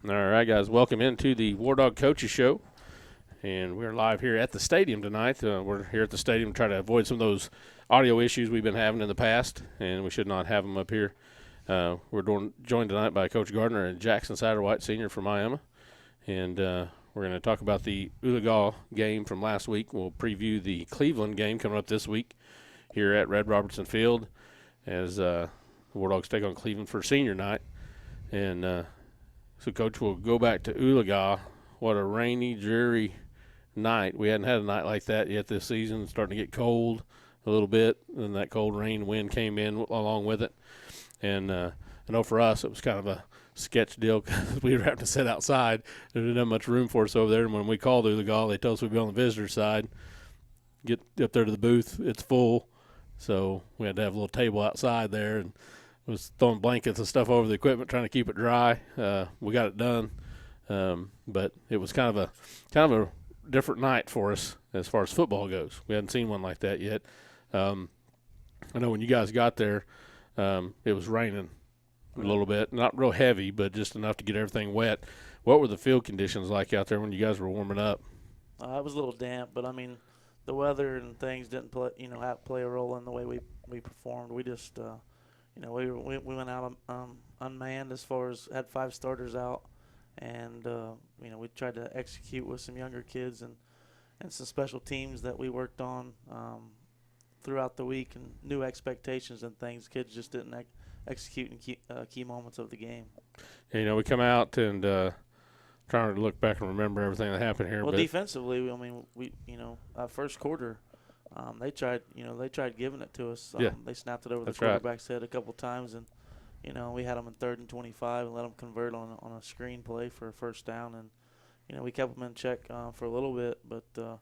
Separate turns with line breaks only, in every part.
All right, guys, welcome into the War Dog Coaches Show. And we're live here at the stadium tonight. We're here at the stadium to try to avoid some of those audio issues we've been having in the past, and we should not have them up here. We're joined tonight by Coach Gardner and Jackson Satterwhite, senior from Miami. And we're going to talk about the Oologah game from last week. We'll preview the Cleveland game coming up this week here at Red Robertson Field as the War Dogs take on Cleveland for senior night. And so, Coach, we'll go back to Oologah. What a rainy, dreary night. We hadn't had a night like that yet this season. It's starting to get cold a little bit, and that cold rain wind came in along with it. And I know for us it was kind of a sketch deal because we were having to sit outside. There didn't have much room for us over there. And when we called Oologah, they told us we'd be on the visitor side. Get up there to the booth, it's full. So we had to have a little table outside there and was throwing blankets and stuff over the equipment, trying to keep it dry. We got it done, but it was kind of a different night for us as far as football goes. We hadn't seen one like that yet. I know when you guys got there, it was raining a little bit, not real heavy, but just enough to get everything wet. What were the field conditions like out there when you guys were warming up?
It was a little damp, but I mean, the weather and things didn't play a role in the way we performed. We just we went out unmanned as far as had 5 starters out, and we tried to execute with some younger kids and some special teams that we worked on throughout the week and new expectations and things. Kids just didn't execute in key moments of the game.
Yeah, we come out and trying to look back and remember everything that happened here.
Well,
but
defensively, I mean, first quarter. They tried giving it to us. They snapped it over the quarterback's head a couple times, and we had them in 3rd and 25 and let them convert on a screen play for a first down, and we kept them in check for a little bit. But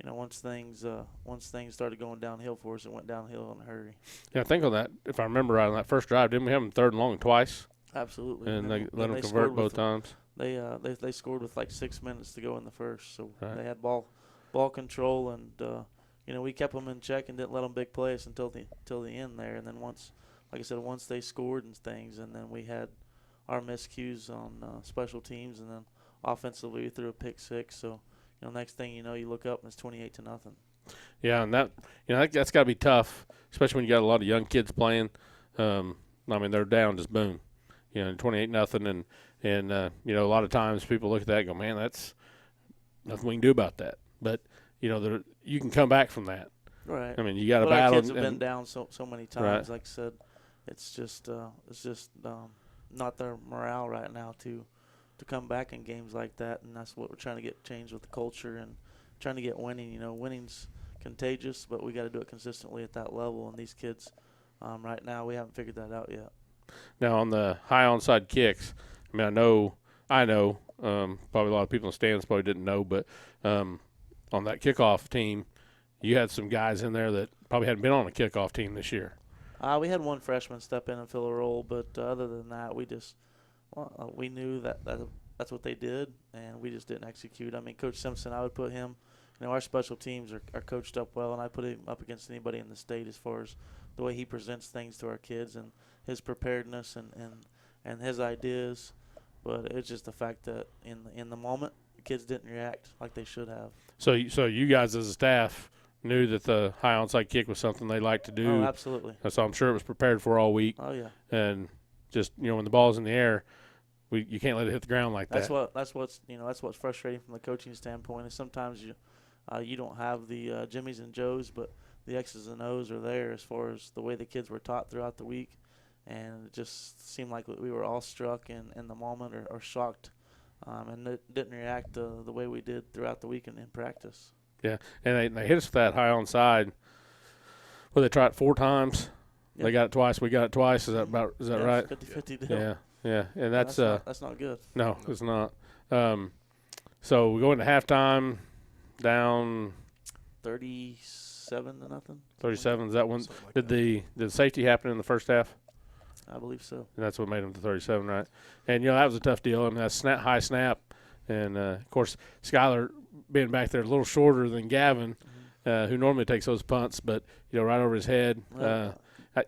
once things started going downhill for us, it went downhill in a hurry.
Yeah, I think on that, if I remember right, on that first drive, didn't we have them 3rd and long twice?
Absolutely.
And they let them convert both times.
They scored with like 6 minutes to go in the first, so
right.
They had ball control and. We kept them in check and didn't let them big play us until the end there. And then once they scored and things, and then we had our miscues on special teams, and then offensively we threw a pick 6. So, next thing you know, you look up and it's 28-0.
Yeah, and that's got to be tough, especially when you got a lot of young kids playing. I mean, they're down just boom, 28-0, and a lot of times people look at that and go, man, that's nothing we can do about that. But you can come back from that.
Right.
I mean, you got to
battle.
battle.
Our kids have been down so many times.
Right.
Like I said, it's just not their morale right now to come back in games like that, and that's what we're trying to get changed with the culture and trying to get winning. Winning's contagious, but we got to do it consistently at that level. And these kids, right now, we haven't figured that out yet.
Now on the high onside kicks, I mean, I know. Probably a lot of people in the stands probably didn't know, but. On that kickoff team, you had some guys in there that probably hadn't been on a kickoff team this year.
We had one freshman step in and fill a role, but other than that, we knew that that's what they did, and we just didn't execute. I mean, Coach Simpson, I would put him, our special teams are coached up well, and I put him up against anybody in the state as far as the way he presents things to our kids and his preparedness and his ideas. But it's just the fact that in the moment, kids didn't react like they should have.
So you guys as a staff knew that the high onside kick was something they liked to do.
Oh, absolutely.
So I'm sure it was prepared for all week.
Oh yeah.
And just when the ball's in the air, you can't let it hit the ground like that.
That's what's frustrating from the coaching standpoint is sometimes you don't have the Jimmies and Joes, but the X's and O's are there as far as the way the kids were taught throughout the week, and it just seemed like we were all struck in the moment or shocked. And it didn't react the way we did throughout the week in practice. Yeah,
and they hit us with that high onside. Well, they tried it 4 times. Yep. They got it twice. We got it twice. Is that right?
50-50 deal.
Yeah, and that's
not good.
No, it's not. So we go into halftime down
37-0.
37. Is that one? Did the safety happen in the first half?
I believe so.
And that's what made them to 37, right? And, that was a tough deal. And that high snap. And, of course, Skyler being back there a little shorter than Gavin, who normally takes those punts, but, right over his head.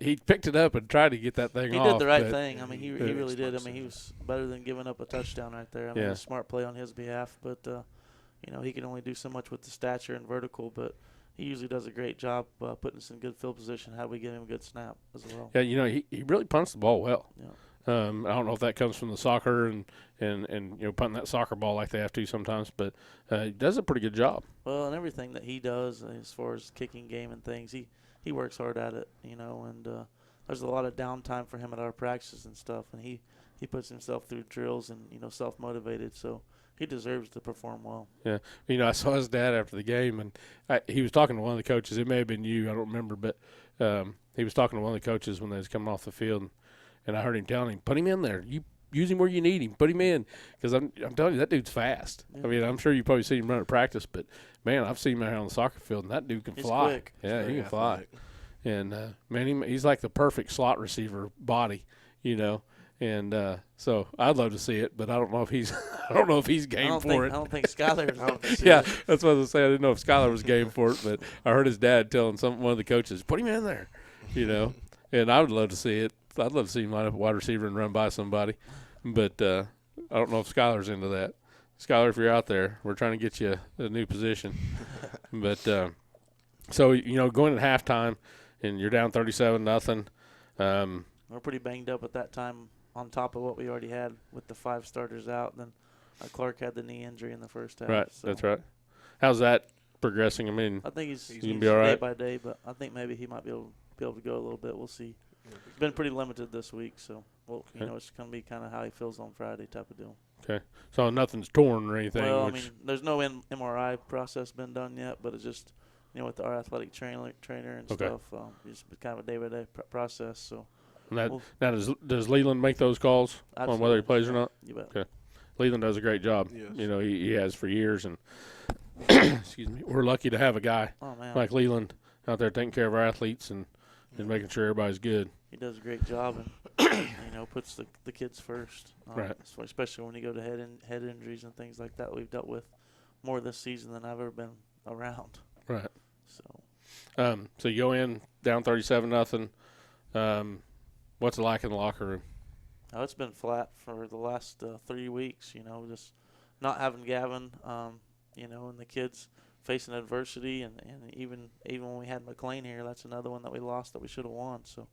he picked it up and tried to get that thing
He
off.
did the right
but
thing. I mean, he really did. I mean, he was better than giving up a touchdown right there. I mean,
Yeah.
a smart play on his behalf. But, you know, he can only do so much with the stature and vertical. But he usually does a great job putting us in good field position. How do we give him a good snap as well?
Yeah, you know, he really punts the ball well.
Yeah.
I don't know if that comes from the soccer and you know, punting that soccer ball like they have to sometimes, but he does a pretty good job.
Well, and everything that he does as far as kicking game and things, he works hard at it, you know, and there's a lot of downtime for him at our practices and stuff, and he puts himself through drills and, you know, self-motivated, so he deserves to perform well.
Yeah. You know, I saw his dad after the game, and he was talking to one of the coaches. It may have been you, I don't remember, but he was talking to one of the coaches when they was coming off the field, and I heard him telling him, put him in there. You use him where you need him. Put him in. Because I'm telling you, that dude's fast.
Yeah.
I mean, I'm sure you've probably seen him run at practice, but, man, I've seen him out here on the soccer field, and that dude can
He's
fly.
quick.
Yeah, he
Very
can fly.
athletic.
And, man, he's like the perfect slot receiver body, you know. And so I'd love to see it, but I don't know if he's game for it.
I don't think Skyler's going to see
Yeah,
it.
that's what I was saying. I didn't know if Skyler was game for it, but I heard his dad telling one of the coaches, put him in there, you know. And I would love to see it. I'd love to see him line up a wide receiver and run by somebody. But I don't know if Skyler's into that. Skyler, if you're out there, we're trying to get you a new position. But so, you know, going at halftime and you're down 37-0.
We're pretty banged up at that time on top of what we already had with the 5 starters out. And then Clark had the knee injury in the first half.
Right,
so
that's right. How's that progressing? I mean,
I think he's
gonna be all right?
day by day, but I think maybe he might be able to go a little bit. We'll see. He's been pretty limited this week, so you
Okay.
know, it's going to be kind of how he feels on Friday type of deal.
so nothing's torn or anything.
Well, I
which,
mean, there's no MRI process been done yet, but it's just, you know, with our athletic trainer and
Okay.
stuff, it's kind of a day-by-day process. So
and that,
we'll-
now, does Leland make those calls on whether he
absolutely,
plays or
yeah,
not?
You bet.
Okay. Leland does a great job.
Yes.
You know, he has for years, and excuse me, we're lucky to have a guy
Oh man,
like Leland out there taking care of our athletes and making sure everybody's good.
he does a great job, and you know, puts the kids first.
Right.
Especially when you go to head injuries and things like that. We've dealt with more this season than I've ever been around.
Right.
So
So you go in down 37-0. What's it like in the locker room?
oh, it's been flat for the last 3 weeks. You know, just not having Gavin. You know, and the kids facing adversity, and even when we had McLean here, that's another one that we lost that we should have won. So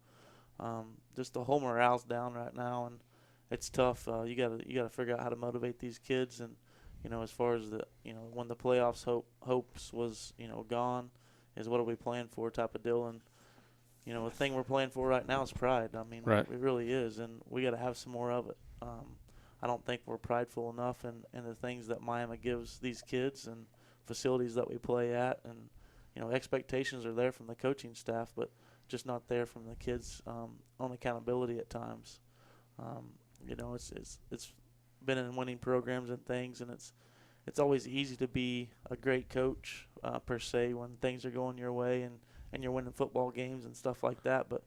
just the whole morale's down right now, and it's tough. You gotta figure out how to motivate these kids, and you know, as far as the, you know, when the playoffs hopes was, you know, gone, is what are we playing for type of deal. And you know, the thing we're playing for right now is pride. I mean,
Right.
it really is, and we got to have some more of it. I don't think we're prideful enough in the things that Miami gives these kids and facilities that we play at, and you know, expectations are there from the coaching staff, but just not there from the kids on accountability at times. You know, it's been in winning programs and things, and it's always easy to be a great coach per se when things are going your way and you're winning football games and stuff like that. But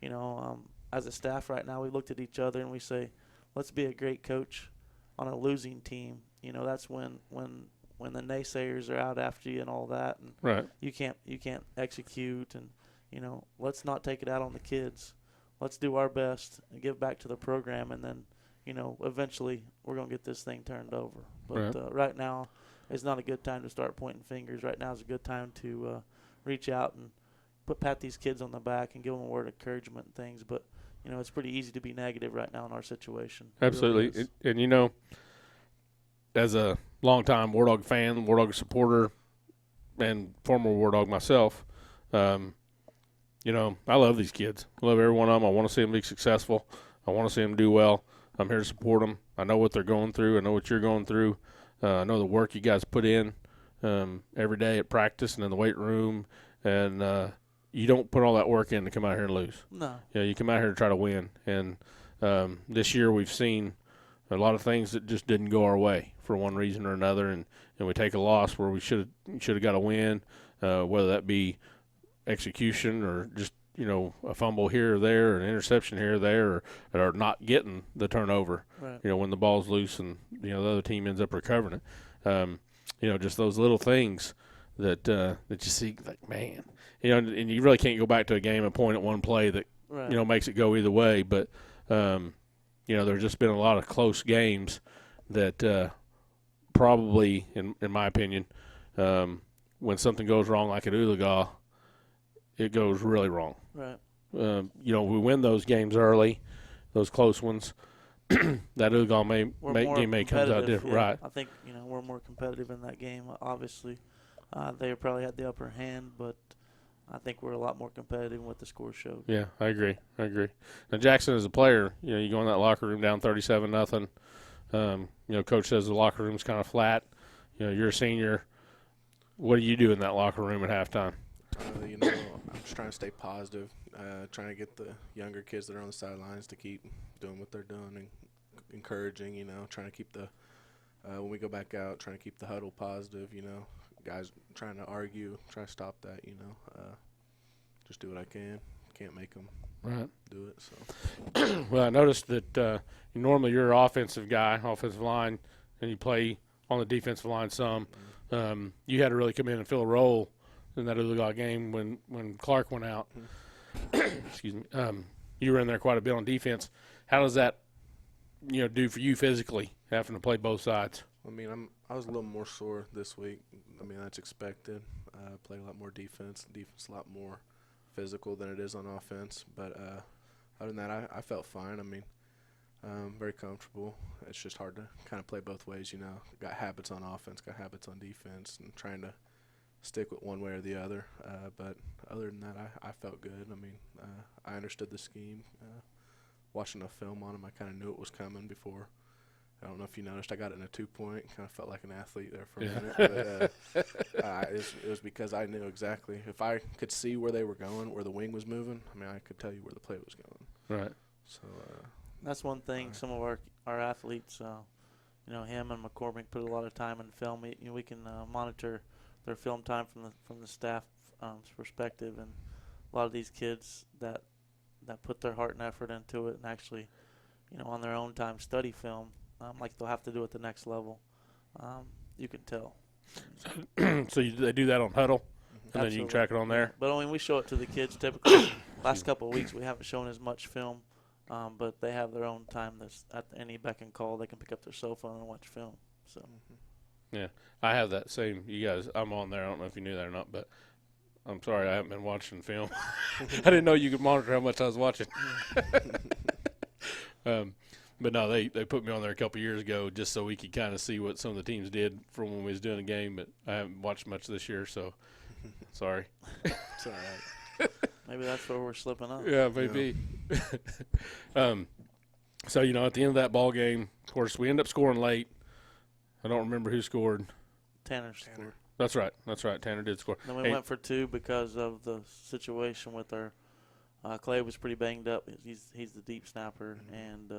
you know, as a staff right now, we looked at each other and we say, let's be a great coach on a losing team. You know, that's when the naysayers are out after you and all that, and
Right.
you can't execute, and you know, let's not take it out on the kids. Let's do our best and give back to the program, and then, you know, eventually we're gonna get this thing turned over. But right now is not a good time to start pointing fingers. Right now is a good time to reach out and pat these kids on the back and give them a word of encouragement and things. But you know, it's pretty easy to be negative right now in our situation. It really
Absolutely.
is.
And, you know, as a longtime War Dog fan, War Dog supporter, and former War Dog myself, you know, I love these kids. I love every one of them. I want to see them be successful. I want to see them do well. I'm here to support them. I know what they're going through. I know what you're going through. I know the work you guys put in every day at practice and in the weight room. And you don't put all that work in to come out here and lose.
No.
You know, you come out here to try to win. And this year we've seen a lot of things that just didn't go our way for one reason or another, and we take a loss where we should have got a win, whether that be execution or just, you know, a fumble here or there, or an interception here or there, or not getting the turnover.
Right.
You know, when the ball's loose and, you know, the other team ends up recovering it. You know, just those little things that you see like, man, and you really can't go back to a game and point at one play that
Right.
makes it go either way. But there's just been a lot of close games that probably, in my opinion, when something goes wrong like at Oologah, it goes really wrong.
Right.
We win those games early, those close ones. That Oologah game may comes out different,
yeah.
right?
I think we're more competitive in that game. Obviously, they probably had the upper hand, but I think we're a lot more competitive with the score showed.
Yeah, I agree. Now Jackson, as a player, you go in that locker room down 37-0. Coach says the locker room's kind of flat. You're a senior. What do you do in that locker room at halftime?
I'm just trying to stay positive, trying to get the younger kids that are on the sidelines to keep doing what they're doing and encouraging, trying to keep when we go back out, trying to keep the huddle positive, guys trying to argue, try to stop that, just do what I can. Can't make them do it. So.
Well, I noticed that normally you're an offensive guy, offensive line, and you play on the defensive line some. You had to really come in and fill a role in that Oologah game when Clark went out. Excuse me. You were in there quite a bit on defense. How does that, do for you physically, having to play both sides?
I was a little more sore this week. That's expected. I played a lot more defense. Defense a lot more physical than it is on offense. But other than that, I felt fine. Very comfortable. It's just hard to kind of play both ways, Got habits on offense, got habits on defense, and trying to stick with one way or the other. But other than that, I felt good. I understood the scheme. Watching a film on him, I kind of knew it was coming before. I don't know if you noticed, I got it in a 2-point. Kind of felt like an athlete there for a minute. But it was because I knew exactly. If I could see where they were going, where the wing was moving, I could tell you where the play was going.
Right.
So
that's one thing. Some of our athletes, him and McCormick put a lot of time in film. We can monitor their film time from the staff perspective, and a lot of these kids that put their heart and effort into it and actually, on their own time study film, like they'll have to do at the next level. You can tell.
So they do that on Huddle, and then you can track it on there?
But we show it to the kids typically. Last couple of weeks we haven't shown as much film, but they have their own time that's at any beck and call. They can pick up their cell phone and watch film. So.
Yeah, I have that same. You guys, I'm on there. I don't know if you knew that or not, but I'm sorry I haven't been watching film. I didn't know you could monitor how much I was watching. But no, they put me on there a couple years ago just so we could kind of see what some of the teams did from when we was doing a game. But I haven't watched much this year, so sorry.
it's all right.
Maybe that's where we're slipping up.
Yeah, maybe. So at the end of that ball game, of course, we end up scoring late. I don't remember who scored.
Tanner scored.
That's right. Tanner did score.
Then we went for 2 because of the situation with our Clay was pretty banged up. He's the deep snapper, and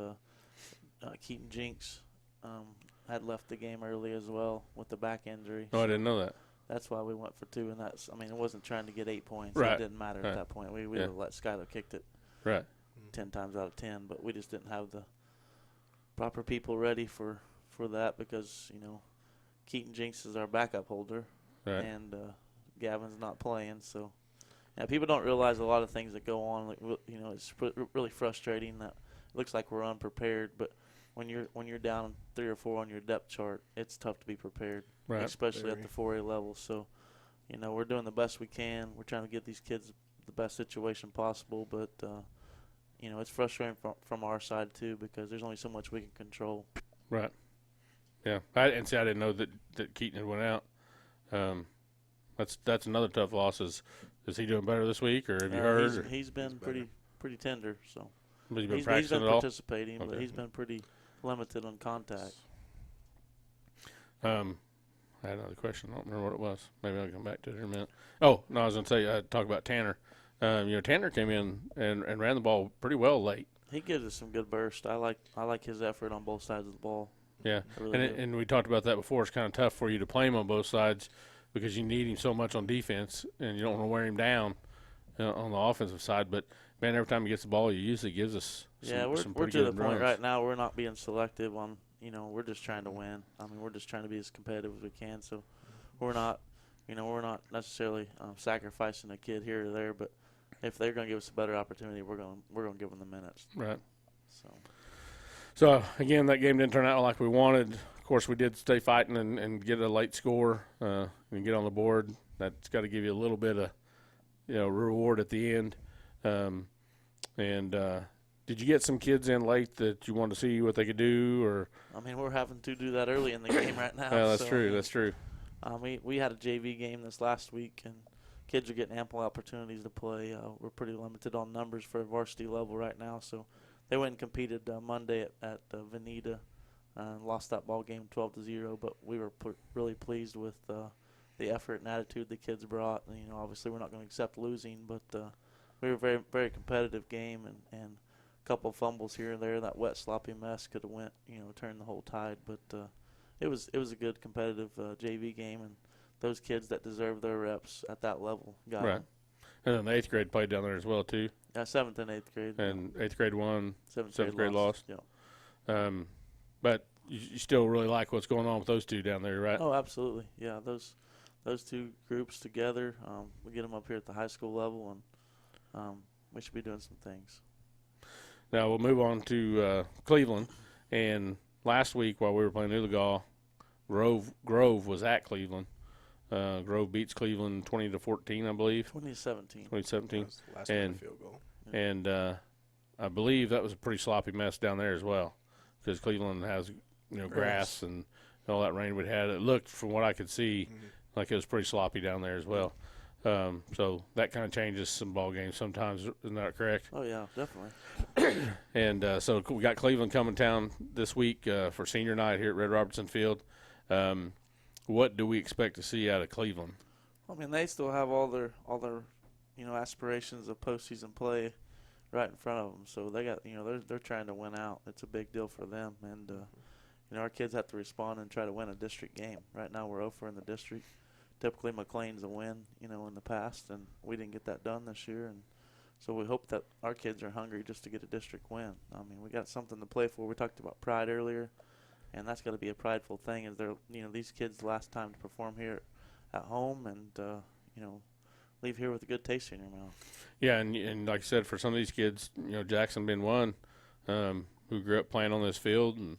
Keaton Jinks had left the game early as well with the back injury.
Oh, I didn't know that.
That's why we went for 2, and it wasn't trying to get 8 points.
Right.
It didn't matter at that point. We would have let Skylar kicked it 10 times out of 10, but we just didn't have the proper people ready for that because, Keaton Jinks is our backup holder, and Gavin's not playing. So, people don't realize a lot of things that go on. It's really frustrating that it looks like we're unprepared, but when you're down 3 or 4 on your depth chart, it's tough to be prepared, especially at the 4A level. So, we're doing the best we can. We're trying to get these kids the best situation possible, but it's frustrating from our side too because there's only so much we can control.
Right. Yeah. I didn't know that Keaton had went out. That's another tough loss. Is he doing better this week, or have you heard?
He's been pretty tender. So
he's been
practicing
at all?
Participating, but he's been pretty limited on contact.
I had another question. I don't remember what it was. Maybe I'll come back to it in a minute. Oh no, I was going to say talk about Tanner. Tanner came in and ran the ball pretty well late.
He gives us some good burst. I like his effort on both sides of the ball.
Yeah,
really
and we talked about that before. It's kind of tough for you to play him on both sides because you need him so much on defense, and you don't want to wear him down on the offensive side. But man, every time he gets the ball, he usually gives us some
we're
pretty
to
good
the point
runs.
right now. We're not being selective on. We're just trying to win. We're just trying to be as competitive as we can. So we're not You know, we're not necessarily sacrificing a kid here or there, but if they're going to give us a better opportunity, we're going to give them the minutes.
Right.
So
Again, that game didn't turn out like we wanted. Of course, we did stay fighting and get a late score and get on the board. That's got to give you a little bit of, reward at the end. Did you get some kids in late that you wanted to see what they could do, or?
I mean, we're having to do that early in the game right now.
Yeah, that's
so,
true.
I mean,
That's true.
We had a JV game this last week, and kids are getting ample opportunities to play. We're pretty limited on numbers for varsity level right now, so they went and competed Monday at Veneta and lost that ball game 12-0. But we were really pleased with the effort and attitude the kids brought. And, obviously we're not going to accept losing, but we were very, very competitive game, and a couple of fumbles here and there. That wet, sloppy mess could have went, turned the whole tide. But it was a good competitive JV game, and those kids that deserve their reps at that level got
Right.
them.
And then the 8th grade played down there as well, too.
Yeah, 7th and 8th grade.
And 8th grade won.
7th
grade lost.
Yeah.
But you still really like what's going on with those two down there, right?
Oh, absolutely. Yeah, those two groups together, we get them up here at the high school level, and we should be doing some things.
Now we'll move on to Cleveland. And last week while we were playing Oologah, Grove was at Cleveland. Grove beats Cleveland 20-14, I believe.
2017.
2017.
Last
And-
field goal.
And I believe that was a pretty sloppy mess down there as well, because Cleveland has grass and all that rain we had. It looked, from what I could see, like it was pretty sloppy down there as well. So that kind of changes some ball games sometimes. Isn't that correct?
Oh, yeah, definitely.
And so we got Cleveland coming town this week for senior night here at Red Robertson Field. What do we expect to see out of Cleveland?
I mean, they still have all their aspirations of postseason play right in front of them. So they got they're trying to win out. It's a big deal for them, and our kids have to respond and try to win a district game. Right now we're 0-for in the district. Typically McLean's a win, in the past, and we didn't get that done this year, and so we hope that our kids are hungry just to get a district win. I mean, we got something to play for. We talked about pride earlier, and that's got to be a prideful thing. Is they're these kids' last time to perform here at home, and leave here with a good taste in your mouth.
Yeah, and like I said, for some of these kids, Jackson being one, who grew up playing on this field, and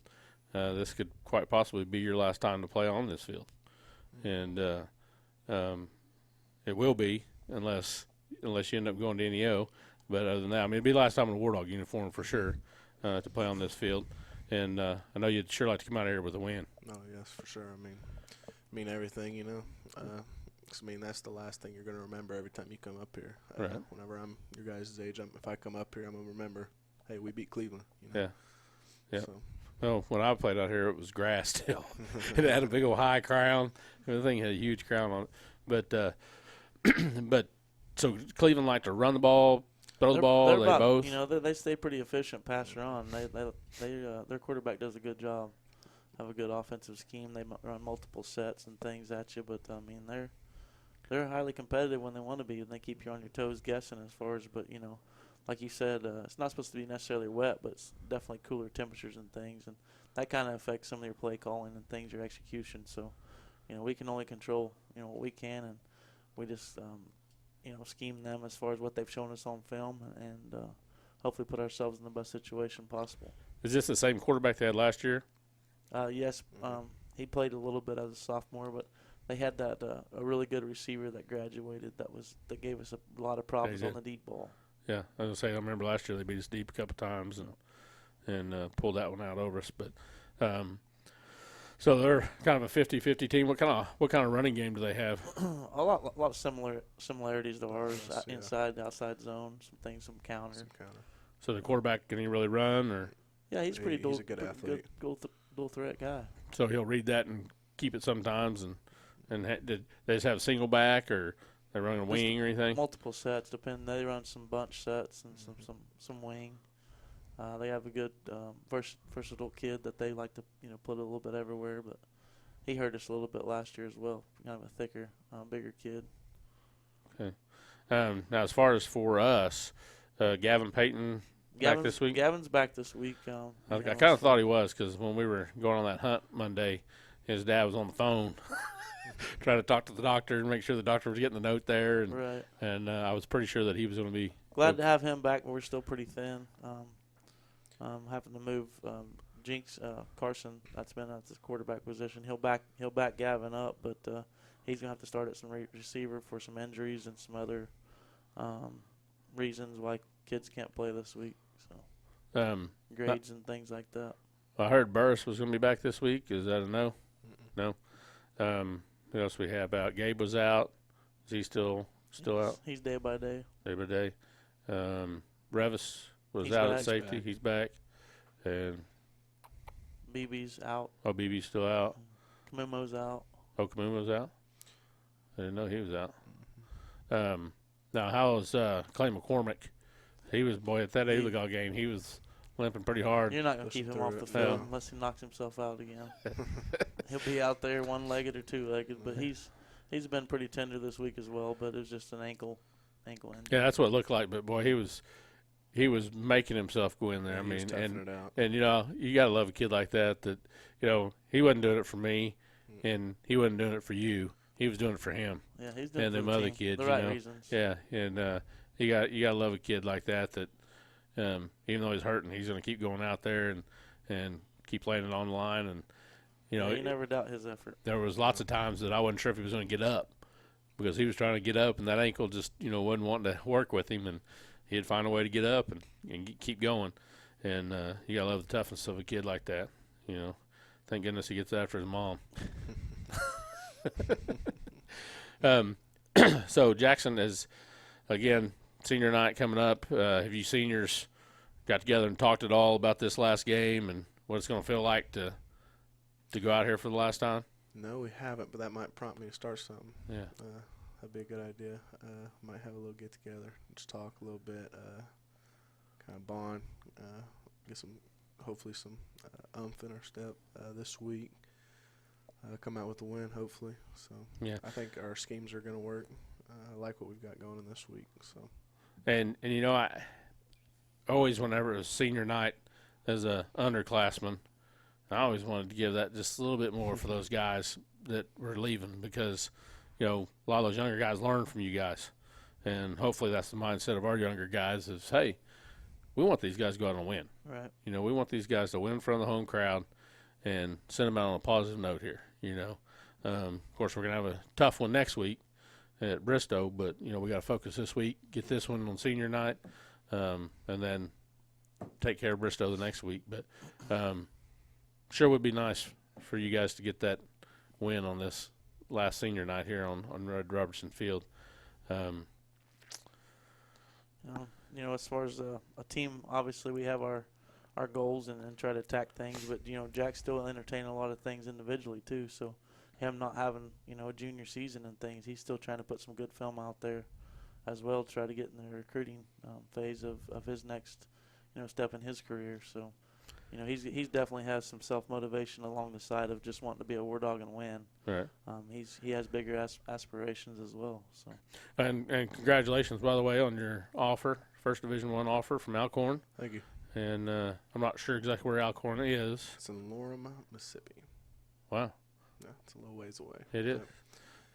this could quite possibly be your last time to play on this field. And it will be, unless you end up going to NEO. But other than that, I mean, it'd be the last time in a War Dog uniform for sure to play on this field. And I know you'd sure like to come out of here with a win.
Oh, yes, for sure. I mean everything, I mean, that's the last thing you're going to remember every time you come up here.
Right.
Whenever I'm your guys' age, if I come up here, I'm going to remember, hey, we beat Cleveland.
Yeah. Yeah.
So.
Well, when I played out here, it was grass still. It had a big old high crown. The thing had a huge crown on it. But so Cleveland like to run the ball, throw the ball.
They're
They
about,
both.
they stay pretty efficient passer on. Their quarterback does a good job. Have a good offensive scheme. They run multiple sets and things at you, but I mean they're highly competitive when they want to be, and they keep you on your toes guessing as far as. But like you said, it's not supposed to be necessarily wet, but it's definitely cooler temperatures and things, and that kind of affects some of your play calling and things, your execution. So, we can only control what we can, and we just scheme them as far as what they've shown us on film, and hopefully put ourselves in the best situation possible.
Is this the same quarterback they had last year?
Yes, he played a little bit as a sophomore, but they had that a really good receiver that graduated that gave us a lot of problems on the deep ball.
Yeah, I was gonna say I remember last year they beat us deep a couple times and pulled that one out over us. But so they're kind of a 50-50 team. What kind of running game do they have?
a lot of similarities to ours.
Yes, yeah.
Inside, outside zone, some counter.
Some counter.
So the quarterback, can he really run, or
Yeah, he's pretty
He's a good athlete.
dual threat guy.
so he'll read that and keep it sometimes? Did they just have a single back, or they run a wing or anything?
Multiple sets, They run some bunch sets and some wing. They have a good versatile kid that they like to put a little bit everywhere. But he hurt us a little bit last year as well. Kind of a thicker, bigger kid.
Okay. Now, as far as for us, Gavin Payton back this week.
Gavin's back this week.
I kind of thought he was, because when we were going on that hunt Monday, his dad was on the phone trying to talk to the doctor and make sure the doctor was getting the note there. And,
Right.
and I was pretty sure that he was going to be.
Glad to have him back, but we're still pretty thin. Having to move Jinx Carson. That's been at the quarterback position. He'll back Gavin up, but he's gonna have to start at some receiver for some injuries and some other reasons why kids can't play this week. So grades and things like that.
I heard Burris was going to be back this week. Is that a no? No. What else we have out? Gabe was out. Is he still out?
He's day by day.
Day by day. Revis was
He's
out
back.
at safety.
Back.
He's back. And
BB's out.
BB's still out.
Kamumo's out.
Okamuma's out. I didn't know he was out. Now, how was Clay McCormick? He was, boy, at that Aligall game, he was limping pretty hard.
You're not going to
Pushing
keep him off
through
the
it.
field
No.
unless he knocks himself out again. He'll be out there one-legged or two-legged, but he's been pretty tender this week as well. But it was just an ankle injury.
Yeah, that's what it looked like. But boy, he was making himself go in there.
Yeah,
I
he was
mean,
toughing it out.
and you know, you gotta love a kid like that. That he wasn't doing it for me, and he wasn't doing it for you. He was doing it for him.
Yeah, he's doing
And
it for
them
the
other
team,
kids,
the
you
right
know.
reasons.
Yeah, and you gotta love a kid like that. That even though he's hurting, he's gonna keep going out there and keep laying it on the line. And you know,
You never doubt his effort.
there was lots of times that I wasn't sure if he was going to get up because he was trying to get up, and that ankle just wasn't wanting to work with him, and he'd find a way to get up and keep going. And you gotta love the toughness of a kid like that. Thank goodness he gets after his mom. So Jackson is again senior night coming up. Have you seniors got together and talked at all about this last game and what it's going to feel like to go out here for the last time?
No, we haven't, but that might prompt me to start something.
Yeah.
That'd be a good idea. Might have a little get together, just talk a little bit, kind of bond, get hopefully some umph in our step this week. Come out with a win, hopefully. So
Yeah.
I think our schemes are going to work. I like what we've got going in this week. So
And I always, whenever it was senior night as a underclassman, I always wanted to give that just a little bit more for those guys that were leaving because, a lot of those younger guys learn from you guys. And hopefully that's the mindset of our younger guys is, hey, we want these guys to go out and win.
Right.
We want these guys to win in front of the home crowd and send them out on a positive note here, Of course, we're going to have a tough one next week at Bristow, but, we got to focus this week, get this one on senior night, and then take care of Bristow the next week. But sure would be nice for you guys to get that win on this last senior night here on Red Robertson Field.
As far as a team, obviously we have our goals and try to attack things, but Jack's still entertaining a lot of things individually too. So him not having a junior season and things, he's still trying to put some good film out there as well to try to get in the recruiting phase of his next step in his career. So he's definitely has some self-motivation along the side of just wanting to be a War Dog and win.
Right.
He has bigger aspirations as well. So
And congratulations, by the way, on your offer, First Division I offer from Alcorn.
thank you.
And I'm not sure exactly where Alcorn is.
It's in Lorimer, Mississippi.
Wow.
Yeah, it's a little ways away.
It is.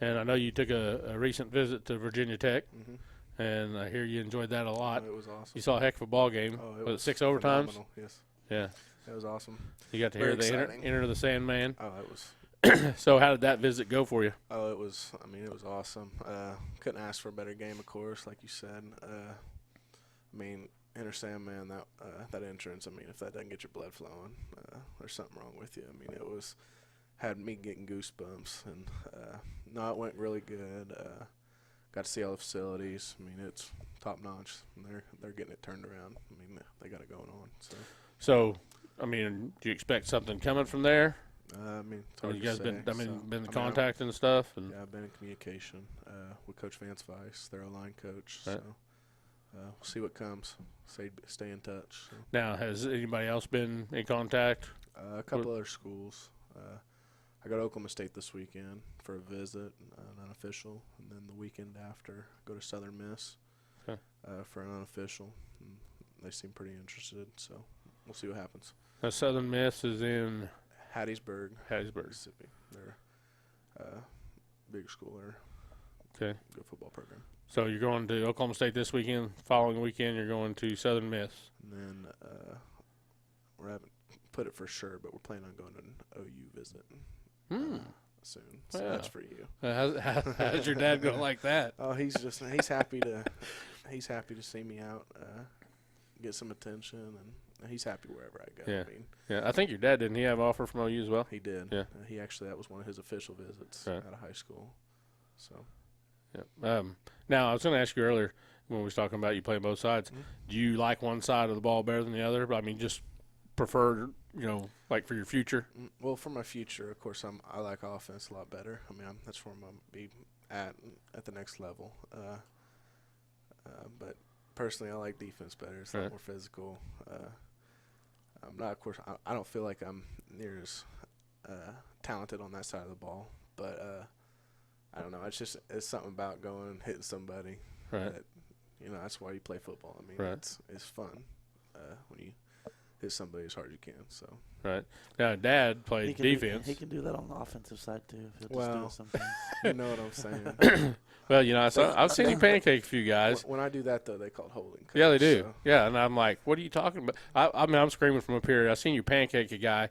And I know you took a recent visit to Virginia Tech,
Mm-hmm.
and I hear you enjoyed that a lot.
It was awesome.
You saw a heck of a ball game.
Oh, it
Was it
was
6 overtimes?
phenomenal, yes,
Yeah.
it was awesome.
You got to
Very
hear the
exciting.
enter the Sandman.
Oh, it was.
So how did that visit go for you?
Oh, it was. I mean, it was awesome. Couldn't ask for a better game, of course, like you said. Enter Sandman, that entrance. I mean, if that doesn't get your blood flowing, there's something wrong with you. I mean, it had me getting goosebumps, and no, it went really good. Got to see all the facilities. I mean, it's top notch. And they're getting it turned around. I mean, they got it going on.
So, do you expect something coming from there?
It's hard
You
to
guys
say.
been
So,
in
I mean,
contact and stuff? And
Yeah, I've been in communication with Coach Vance Weiss, their line coach.
Right.
So we'll see what comes. Stay in touch. So.
now, has anybody else been in contact?
A couple other schools. I go to Oklahoma State this weekend for a visit, an unofficial, and then the weekend after, go to Southern Miss
Okay.
for an unofficial. And they seem pretty interested, so we'll see what happens.
Southern Miss is in
Hattiesburg,
Hattiesburg.
Mississippi. They're big school. They're
Okay.
good football program.
So you're going to Oklahoma State this weekend. Following weekend, you're going to Southern Miss.
And then we haven't put it for sure, but we're planning on going to an OU visit soon. So
Yeah.
that's for you.
How's your dad going to like that?
Oh, he's happy to see me out, get some attention, and he's happy wherever I go.
Yeah.
I mean,
Yeah, I think your dad, didn't he have an offer from OU as well?
he did.
Yeah.
That was one of his official visits
Right.
out of high school. So
Yeah. Now, I was going to ask you earlier when we was talking about you playing both sides.
Mhm.
Do you like one side of the ball better than the other? I mean, just prefer, like for your future?
well, for my future, of course, I like offense a lot better. I mean, that's where I'm gonna be at the next level. But personally, I like defense better. It's a
Right.
lot more physical. I'm not, of course, I don't feel like I'm near as talented on that side of the ball, but I don't know. It's something about going and hitting somebody.
Right.
That, that's why you play football. I mean,
Right.
it's fun when you hit somebody as hard as you can. So.
Right. Now, Dad played
He can
defense.
he can do that on the offensive side too. If he'll
Well,
just do it sometimes.
You know what I'm saying?
Well, I've seen him pancake a few guys.
When I do that, though, they call it holding.
Yeah, they do.
So,
Yeah, and I'm like, what are you talking about? I mean, I'm screaming from up here. I seen you pancake a guy,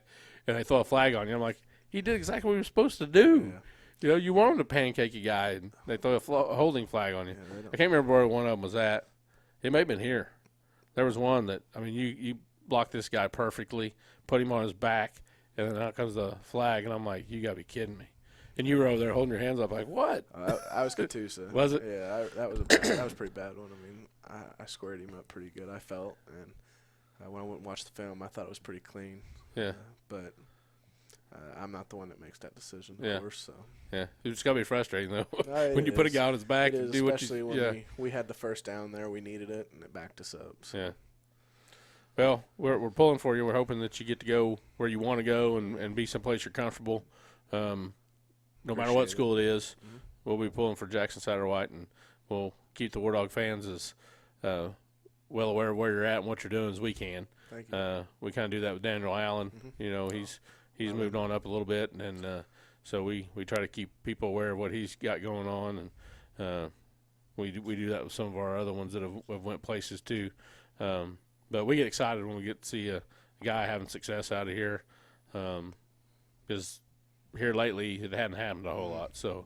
and they throw a flag on you. I'm like, he did exactly what he was supposed to do.
yeah,
You want him to pancake a guy, and they throw a holding flag on you.
yeah, they
I
don't.
can't remember where one of them was at. It may have been here. There was one that, I mean, you blocked this guy perfectly, put him on his back, and then out comes the flag, and I'm like, you got to be kidding me. And you were over there holding your hands up like, what?
I was Katusa.
Was it?
Yeah, that was a pretty bad one. I mean, I squared him up pretty good, I felt. And when I went and watched the film, I thought it was pretty clean.
Yeah.
But I'm not the one that makes that decision, of
Yeah.
course. So.
Yeah. It's got to be frustrating, though,
It
when you put a
is.
guy on his back
It
and
is,
do what
especially
you
when we had the first down there, we needed it, and it backed us up. So.
Yeah. Well, we're pulling for you. We're hoping that you get to go where you want to go and be someplace you're comfortable. No matter what
Appreciate it.
school it is,
Mhm.
we'll be pulling for Jackson Satterwhite, and we'll keep the War Dog fans as well aware of where you're at and what you're doing as we can.
Thank you.
We kind of do that with Daniel Allen.
Mhm.
He's moved on up a little bit, and so we try to keep people aware of what he's got going on, and we do that with some of our other ones that have went places too. But we get excited when we get to see a guy having success out of here, because here lately it hadn't happened a whole lot. So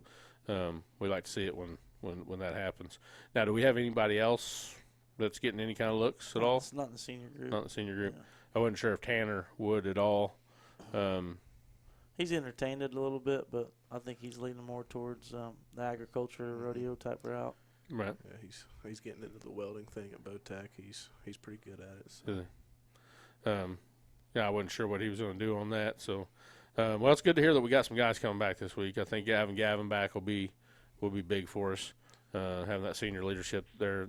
we like to see it when that happens. Now, do we have anybody else that's getting any kind of looks at all?
It's not in the senior group.
Not in the senior group.
Yeah.
I wasn't sure if Tanner would at all.
He's entertained it a little bit, but I think he's leaning more towards the agriculture rodeo type route.
Right.
Yeah, he's getting into the welding thing at Botech. He's pretty good at it. So.
Yeah, I wasn't sure what he was going to do on that. So, well, it's good to hear that we got some guys coming back this week. I think having Gavin back will be big for us. Having that senior leadership there,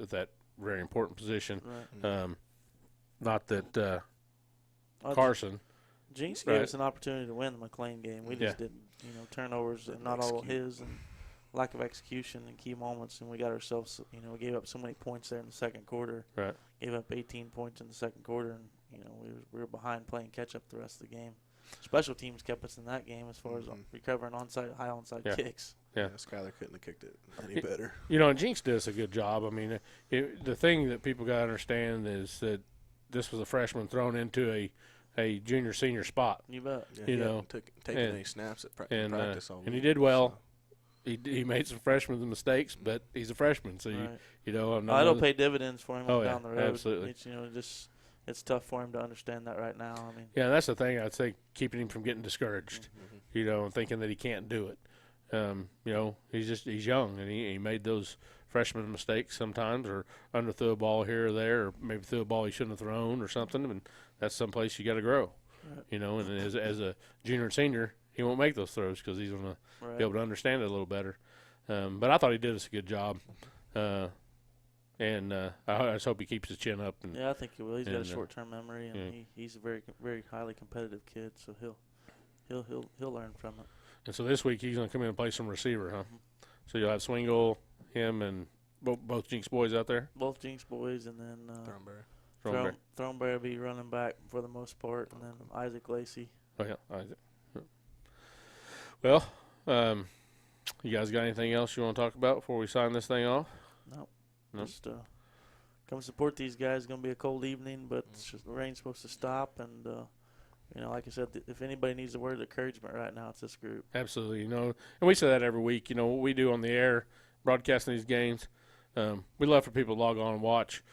at that very important position.
Right.
Not that
Uh,
Carson.
Jinx
Right.
gave us an opportunity to win the McLean game. We just didn't, turnovers and
Didn't
not all
execute.
his, and lack of execution in key moments, and we got ourselves, we gave up so many points there in the second quarter.
Right.
Gave up 18 points in the second quarter, and we were behind playing catch up the rest of the game. Special teams kept us in that game as far as
Mhm.
recovering high onside
Yeah.
kicks.
Yeah.
Skylar couldn't have kicked it any better.
And Jinx does a good job. I mean, the thing that people got to understand is that this was a freshman thrown into a junior senior spot.
You bet.
Yeah,
You
he
know,
hadn't taken
and-
any snaps at
and
practice all
and he
week,
did well.
so.
He made some freshman mistakes, but he's a freshman, so
Right.
I'm not.
It'll pay dividends for him
Oh,
down
yeah,
the road.
absolutely.
It's tough for him to understand that right now. I mean,
Yeah, that's the thing. I'd say keeping him from getting discouraged,
Mhm.
and thinking that he can't do it. He's young, and he made those freshman mistakes sometimes, or underthrew a ball here or there, or maybe threw a ball he shouldn't have thrown or something. And that's someplace you got to grow.
Right.
And as a junior and senior, he won't make those throws because he's going to
right.
be able to understand it a little better. But I thought he did us a good job, and I just hope he keeps his chin up. And
Yeah, I think he will. He's got a
and,
short-term memory, and
yeah.
he's a very, very highly competitive kid. So he'll learn from it.
And so this week he's going to come in and play some receiver, huh?
Mhm.
So you'll have Swingle, him, and both Jinx boys out there.
Both Jinx boys, and then
Thornberry.
Throneberry.
Throneberry will be running back for the most part, and then Isaac Lacey.
Oh yeah. Well, you guys got anything else you want to talk about before we sign this thing off?
Nope.
Nope.
Just come support these guys. It's going to be a cold evening, but the rain's supposed to stop. And, like I said, if anybody needs a word of encouragement right now, it's this group.
Absolutely. And we say that every week. What we do on the air, broadcasting these games, we love for people to log on and watch.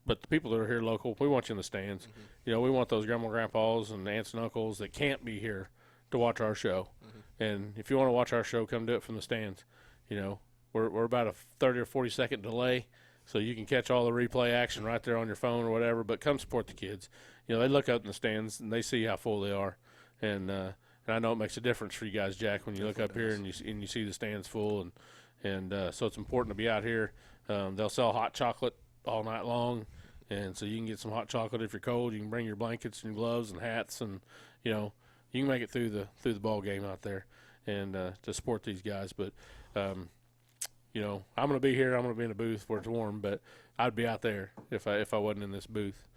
But the people that are here local, we want you in the stands.
Mm-hmm.
We want those grandma, grandpas, and aunts and uncles that can't be here to watch our show.
Mm-hmm.
And if you want to watch our show, come do it from the stands. We're about a 30 or 40 second delay, so you can catch all the replay action right there on your phone or whatever. But come support the kids. They look up in the stands and they see how full they are, and I know it makes a difference for you guys, Jack, when you look up here and you see the stands full, and so it's important to be out here. They'll sell hot chocolate all night long, and so you can get some hot chocolate if you're cold. You can bring your blankets and gloves and hats, and you can make it through the ball game out there, and to support these guys. But I'm going to be here. I'm going to be in a booth where it's warm, but I'd be out there if I wasn't in this booth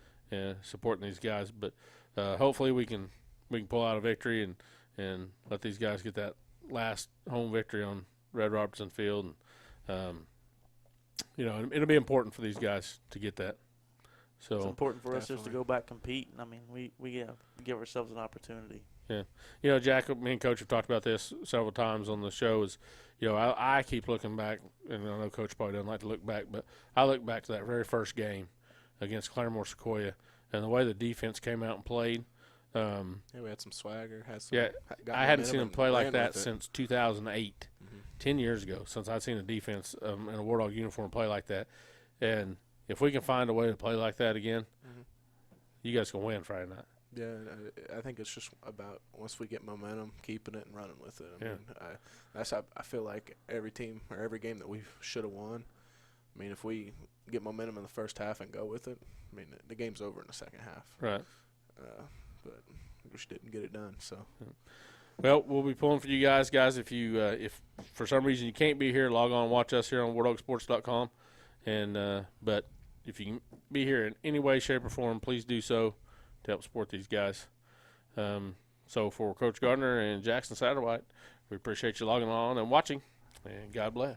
supporting these guys. But hopefully we can pull out a victory and let these guys get that last home victory on Red Robertson Field. And it'll be important for these guys to get that. So
It's important for us just to
Definitely.
go back compete. I mean, we have to give ourselves an opportunity.
Yeah. Jack, me and Coach have talked about this several times on the show. I keep looking back, and I know Coach probably doesn't like to look back, but I look back to that very first game against Claremore Sequoia and the way the defense came out and played.
Yeah, we had some swagger.
Yeah,
got
I hadn't seen
momentum
them play
and
like
ran
that
with it.
since 2008,
Mhm.
10 years ago, since I'd seen a defense in a War Dog uniform play like that. And if we can find a way to play like that again,
Mhm.
you guys can win Friday night.
Yeah, I think it's just about once we get momentum, keeping it and running with it. I feel like every team or every game that we should have won. I mean, if we get momentum in the first half and go with it, I mean, the game's over in the second half.
Right.
But we just didn't get it done. So
Well, we'll be pulling for you guys. If you if for some reason you can't be here, log on and watch us here on WarDogSports.com. And but if you can be here in any way, shape, or form, please do so to help support these guys. So for Coach Gardner and Jackson Satterwhite, we appreciate you logging on and watching, and God bless.